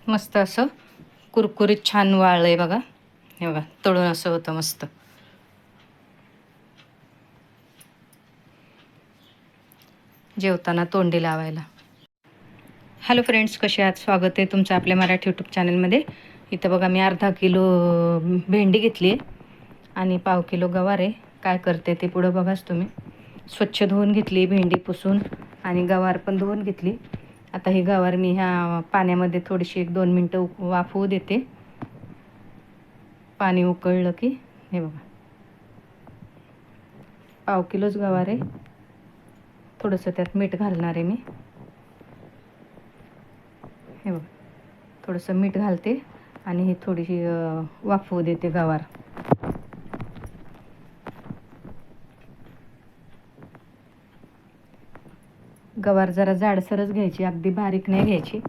मस्त असं कुरकुरीत छान वाळलंय बघा. हे बघा तळून असं होतं मस्त. जेवताना तोंडी लावायला. हॅलो फ्रेंड्स, कसे आहात? स्वागत आहे तुमचं आपल्या मराठी यूट्यूब चॅनलमध्ये. इथं बघा मी अर्धा किलो भेंडी घेतली आहे आणि पाव किलो गवार आहे. काय करते ते पुढं बघाच तुम्ही. स्वच्छ धुवून घेतली भेंडी, पुसून, आणि गवार पण धुवून घेतली. आता ही गवार मी ह्या पाण्यामध्ये थोडीशी 1-2 मिनटं वाफवू देते. पाणी उकळलं की हे बघा, पाव किलोच गवार आहे. थोडंसं त्यात मीठ घालणार आहे मी. हे बघा, थोडंसं मीठ घालते आणि ही थोडीशी वाफवू देते गवार. गवार जरा जाडसरच घ्यायची, अगदी बारीक नाही घ्यायची.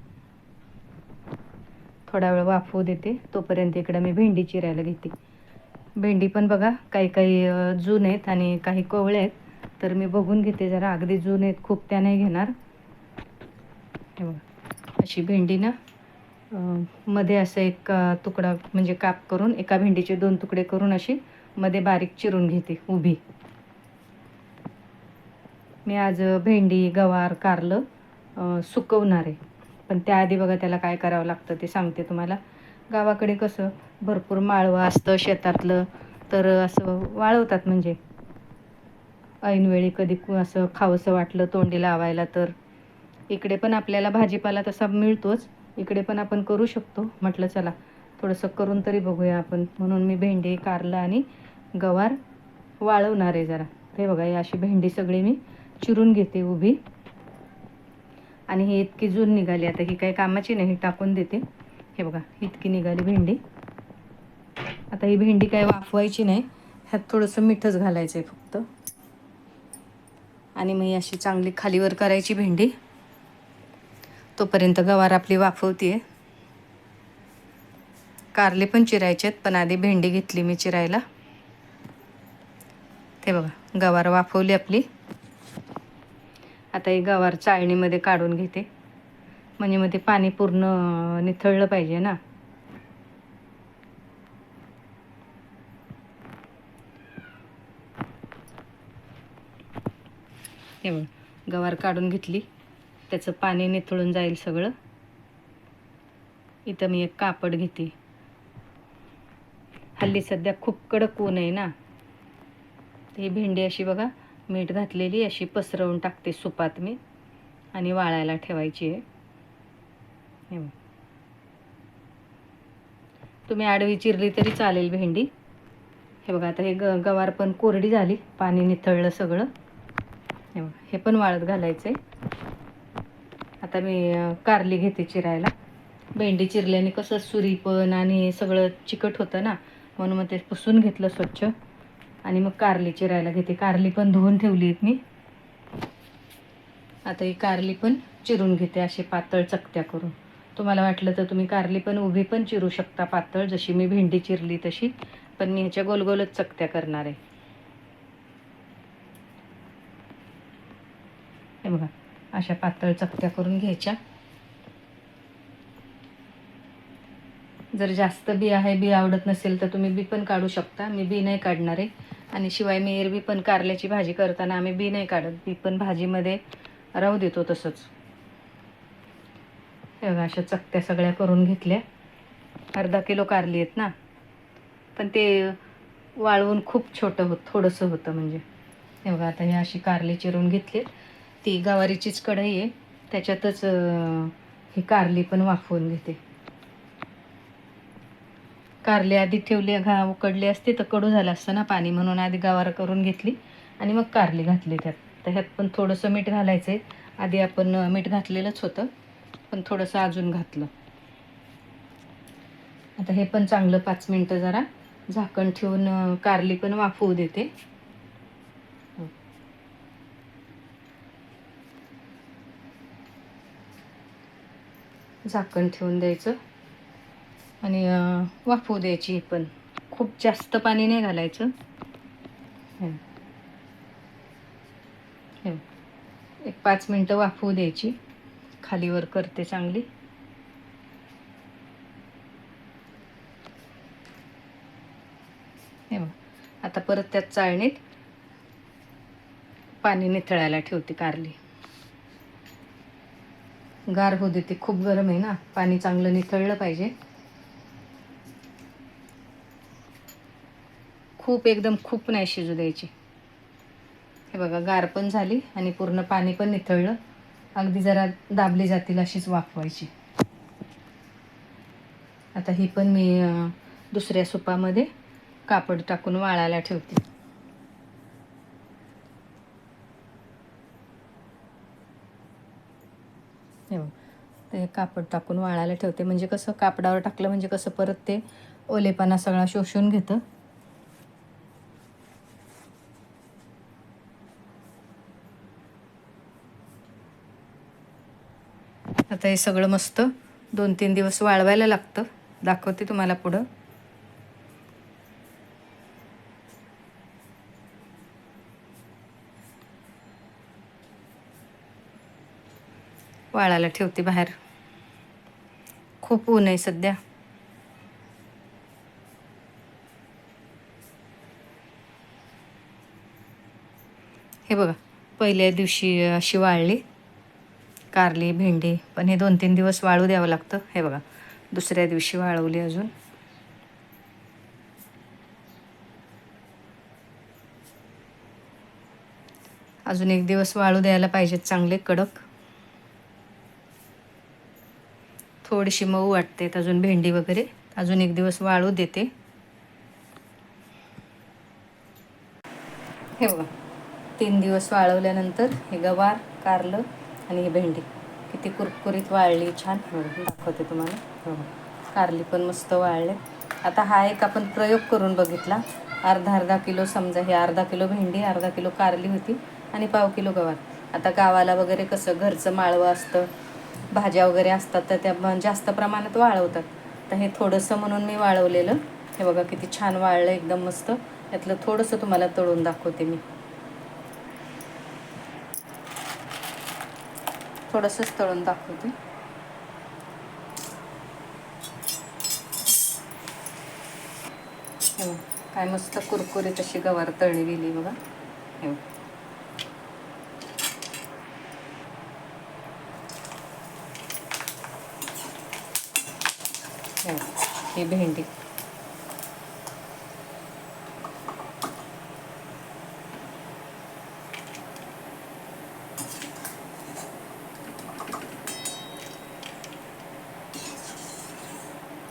थोडा वेळ वाफवू देते. तोपर्यंत इकडं मी भेंडी चिरायला घेते. भेंडी पण बघा काही काही जून आहेत आणि काही कोवळे आहेत, तर मी बघून घेते जरा. अगदी जून आहेत खूप त्या नाही घेणार. हे बघा, अशी भेंडी ना मध्ये असं एक तुकडा म्हणजे काप करून, एका भेंडीचे 2 तुकडे करून अशी मध्ये बारीक चिरून घेते उभी. मी आज भेंडी, गवार, कारलं सुकवणार आहे. पण त्याआधी बघा त्याला काय करावं लागतं ते सांगते तुम्हाला. गावाकडे कसं भरपूर माळवं असतं शेतातलं, तर असं वाळवतात. म्हणजे ऐनवेळी कधी असं खावंसं वाटलं तोंडी लावायला, तर इकडे पण आपल्याला भाजीपाला तसा मिळतोच. इकडे पण आपण करू शकतो. म्हटलं चला थोडंसं करून तरी बघूया आपण, म्हणून मी भेंडी, कारलं आणि गवार वाळवणार आहे जरा. हे बघा, ही अशी भेंडी सगळी मी चिरून घेते उभी. आणि ही इतकी जून निघाली, आता ही काही कामाची नाही, टाकून देते. हे बघा, इतकी निघाली भेंडी. आता ही भेंडी काय वाफवायची नाही, ह्यात थोडंसं मीठच घालायचं आहे फक्त. आणि मग अशी चांगली खालीवर करायची भेंडी. तोपर्यंत गवार आपली वाफवते. कारले पण चिरायचे आहेत, पण आधी भेंडी घेतली मी चिरायला. ते बघा, गवार वाफवली आपली. आता ही गवार चाळणीमध्ये काढून घेते, म्हणजे मध्ये पाणी पूर्ण निथळलं पाहिजे ना. हे बघा, गवार काढून घेतली, त्याचं पाणी निथळून जाईल सगळं. इथं मी एक कापड घेते. हल्ली सध्या खूप कडक ऊन आहे ना. ही भेंडी अशी बघा मीठ घातलेली अशी पसरवून टाकते सुपात मी, आणि वाळायला ठेवायची आहे. हे बघा, तुम्ही आडवी चिरली तरी चालेल भेंडी. हे बघा, आता हे गवार पण कोरडी झाली, पाणी निथळलं सगळं. हे बघा, हे पण वाळत घालायचं आहे. आता मी कारली घेते चिरायला. भेंडी चिरल्याने कसं सुरी पण आणि सगळं चिकट होतं ना, म्हणून मग ते पुसून घेतलं स्वच्छ. आणि मग कारली चिरायला घेते. कारली पण धुवून ठेवली आहेत मी. आता ही कारली पण चिरून घेते अशी पातळ चकत्या करून. तुम्हाला वाटलं तर तुम्ही कारली पण उभी पण चिरू शकता पातळ, जशी मी भेंडी चिरली तशी. पण मी ह्याच्या गोलगोलच चकत्या करणार आहे. हे बघा, अशा पातळ चकत्या करून घ्यायच्या. जर जास्त बी आहे, बी आवडत नसेल तर तुम्ही बी पण काढू शकता. मी बी नाही काढणार आहे. आणि शिवाय मी एरवी पण कारल्याची भाजी करताना आम्ही बी नाही काढत, बी पण भाजीमध्ये राहू देतो तसंच. हे बघा, अशा चकत्या सगळ्या करून घेतल्या. अर्धा किलो कारली आहेत ना, पण ते वाळवून खूप छोटं थोडंसं होतं म्हणजे. हे बघा, आता ही अशी कारली चिरून घेतली. ती गवारीचीच कढई आहे, त्याच्यातच ही कारली पण वाफवून घेते. कारली आधी ठेवली, उकडली असते तर कडू झालं असतं ना पाणी, म्हणून आधी गवार करून घेतली आणि मग कारली घातली त्यात. तर ह्यात पण थोडंसं मीठ घालायचं आहे. आधी आपण मीठ घातलेलंच होतं, पण थोडंसं अजून घातलं. आता हे पण चांगलं 5 मिनटं जरा झाकण ठेवून कारली पण वाफवू देते. झाकण ठेवून द्यायचं आणि वाफवू द्यायची. पण खूप जास्त पाणी नाही घालायचं. एक 5 मिनटं वाफवू द्यायची. खालीवर करते चांगली. आता परत त्यात चाळणीत पाणी निथळायला ठेवते कारली. गार होऊ देते, खूप गरम आहे ना, पाणी चांगलं निथळलं पाहिजे. खूप एकदम खूप नाही शिजू द्यायची. हे बघा गार पण झाली आणि पूर्ण पाणी पण निथळलं. अगदी जरा दाबली जातील अशीच वाफवायची. आता ही पण मी दुसऱ्या सुपामध्ये कापड टाकून वाळायला ठेवते. हे बघ, ते कापड टाकून वाळायला ठेवते. म्हणजे कसं कापडावर टाकलं म्हणजे कसं परत ते ओलेपणा सगळा शोषून घेतं. आता हे सगळं मस्त 2-3 दिवस वाळवायला लागतं. दाखवते तुम्हाला पुढं. वाळायला ठेवते बाहेर. खूप ऊन आहे सध्या. हे बघा, पहिल्या दिवशी अशी वाळली कारली, भेंडी. पण हे 2-3 दिवस वाळू द्यावं लागतं. हे बघा, दुसऱ्या दिवशी वाळवली अजून. अजून 1 दिवस वाळू द्यायला पाहिजेत चांगले कडक. थोडीशी मऊ वाटते अजून भेंडी वगैरे. अजून 1 दिवस वाळू देते. हे बघा, 3 दिवस वाळवल्यानंतर हे गवार, कारलं आणि ही भेंडी किती कुरकुरीत वाळली, छान. दाखवते तुम्हाला. हो, कारली पण मस्त वाळले. आता हा एक आपण प्रयोग करून बघितला. अर्धा किलो, समजा हे अर्धा किलो भेंडी, अर्धा किलो कारली होती आणि पाव किलो गवार. आता गावाला वगैरे कसं घरचं माळवं असतं, भाज्या वगैरे असतात, तर त्या जास्त प्रमाणात वाळवतात. तर हे थोडंसं म्हणून मी वाळवलेलं. हे बघा किती छान वाळलं, एकदम मस्त. यातलं थोडंसं तुम्हाला तळून दाखवते मी. थोडंसंच तळून दाखवते. काय मस्त कुरकुरीत अशी गवार तळली गेली बघा. ही भेंडी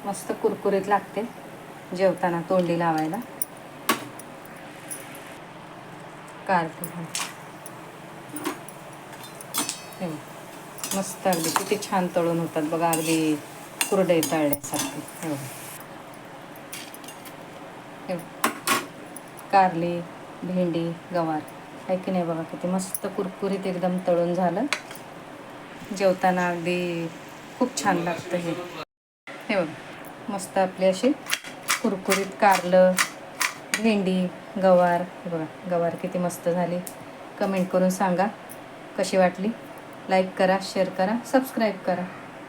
मस्त कुरकुरीत लागते जेवताना तोंडी लावायला. कारली मस्त अगदी किती छान तळून होतात बघा, अगदी कुरडई तळल्यासारखी. कारली, भेंडी, गवार आहे की नाही बघा, किती मस्त कुरकुरीत एकदम तळून झालं. जेवताना अगदी खूप छान लागतं हे. हे बघा, मस्त आपली अशी कुरकुरीत कारलं, भेंडी, गवार. हे बघा गवार किती मस्त झाली. कमेंट करून सांगा कशी वाटली. लाईक करा, शेअर करा, सबस्क्राईब करा.